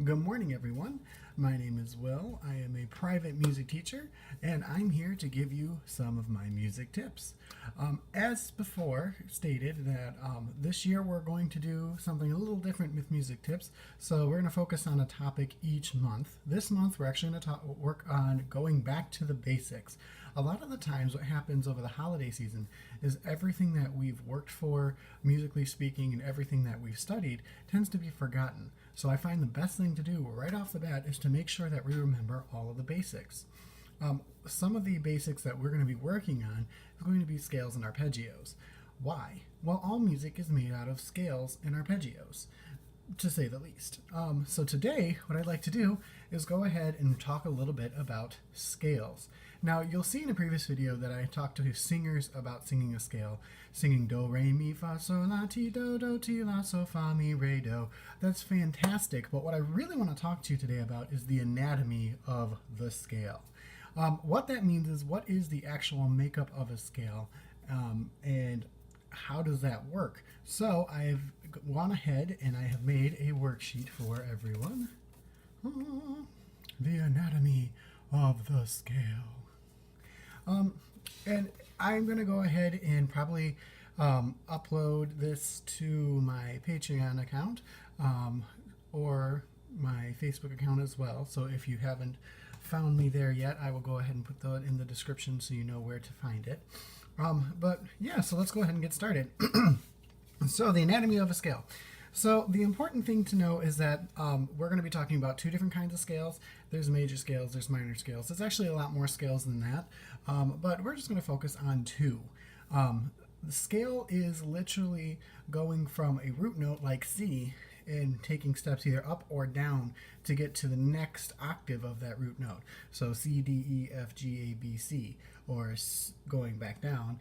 Good morning, everyone. My name is Will. I am a private music teacher, and I'm here to give you some of my music tips. As before stated, that this year we're going to do something a little different with music tips. So we're going to focus on a topic each month. This month we're actually going to work on going back to the basics. A lot of the times what happens over the holiday season is everything that we've worked for, musically speaking, and everything that we've studied tends to be forgotten. So I find the best thing to do right off the bat is to make sure that we remember all of the basics. Some of the basics that we're going to be working on is going to be scales and arpeggios. Why? Well, all music is made out of scales and arpeggios, to say the least. So today, what I'd like to do is go ahead and talk a little bit about scales. Now, you'll see in a previous video that I talked to singers about singing a scale, singing do, re, mi, fa, sol, la, ti, do, ti, la, so, fa, mi, re, do. That's fantastic, but what I really want to talk to you today about is the anatomy of the scale. What that means is what is the actual makeup of a scale, and how does that work? So I've gone ahead and I have made a worksheet for everyone. The anatomy of the scale. And I'm going to go ahead and probably upload this to my Patreon account or my Facebook account as well. So if you haven't found me there yet, I will go ahead and put that in the description so you know where to find it. But yeah, so let's go ahead and get started. So the anatomy of a scale. So the important thing to know is that we're going to be talking about two different kinds of scales. There's major scales, there's minor scales. There's actually a lot more scales than that, but we're just going to focus on two. The scale is literally going from a root note like C and taking steps either up or down to get to the next octave of that root note. So C, D, E, F, G, A, B, C, or going back down,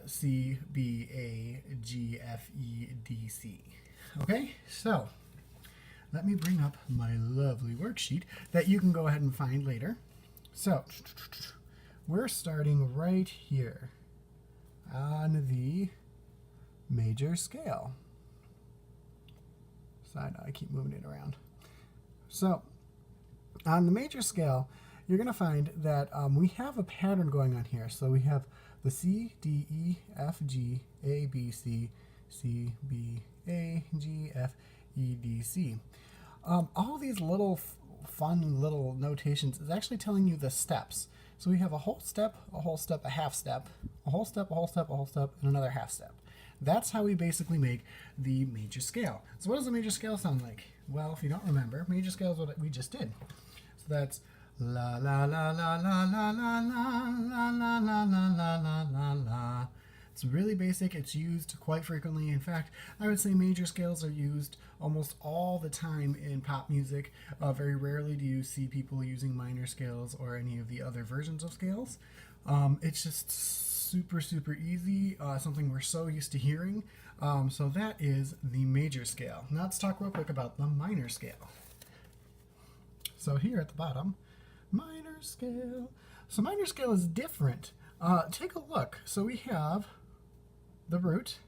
C, B, A, G, F, E, D, C. Okay, so let me bring up my lovely worksheet that you can go ahead and find later. So we're starting right here on the major scale. So I know I keep moving it around. So on the major scale, you're going to find that we have a pattern going on here. So we have the C, D, E, F, G, A, B, C, C, B, A, G, F, E, D, C. All these little fun little notations is actually telling you the steps. So we have a whole step, a whole step, a half step, a whole step, a whole step, a whole step, and another half step. That's how we basically make the major scale. So what does a major scale sound like? Well, if you don't remember, major scale is what we just did. So that's la la la la la la la la la la la la la la la. It's really basic. It's used quite frequently. In fact, I would say major scales are used almost all the time in pop music. Very rarely do you see people using minor scales or any of the other versions of scales. It's just super easy, something we're so used to hearing. So that is the major scale. Now let's talk real quick about the minor scale. So here at the bottom, minor scale. So minor scale is different. Take a look. So we have the root,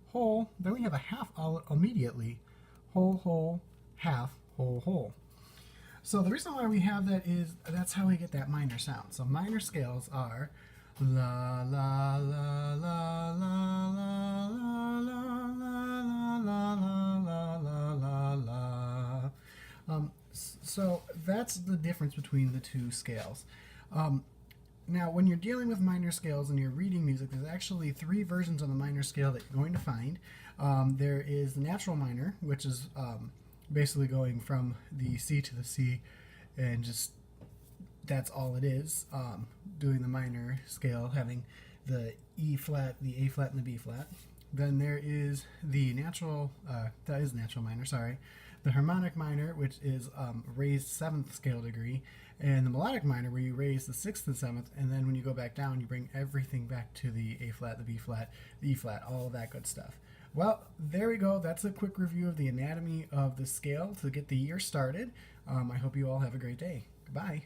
whole, then we have a half immediately, whole, whole, half, whole, whole. So the reason why we have that is that's how we get that minor sound. So minor scales are la la la la la la la la la la la la la la. So that's the difference between the two scales. Now, when you're dealing with minor scales and you're reading music, there's actually three versions of the minor scale that you're going to find. There is the natural minor, which is basically going from the C to the C, and just that's all it is, doing the minor scale, having the E flat, the A flat, and the B flat. Then there is the natural, that is natural minor, sorry. The harmonic minor, which is raised 7th scale degree, and the melodic minor, where you raise the 6th and 7th, and then when you go back down, you bring everything back to the A flat, the B flat, the E flat, all of that good stuff. Well, there we go. That's a quick review of the anatomy of the scale to get the year started. I hope you all have a great day. Goodbye.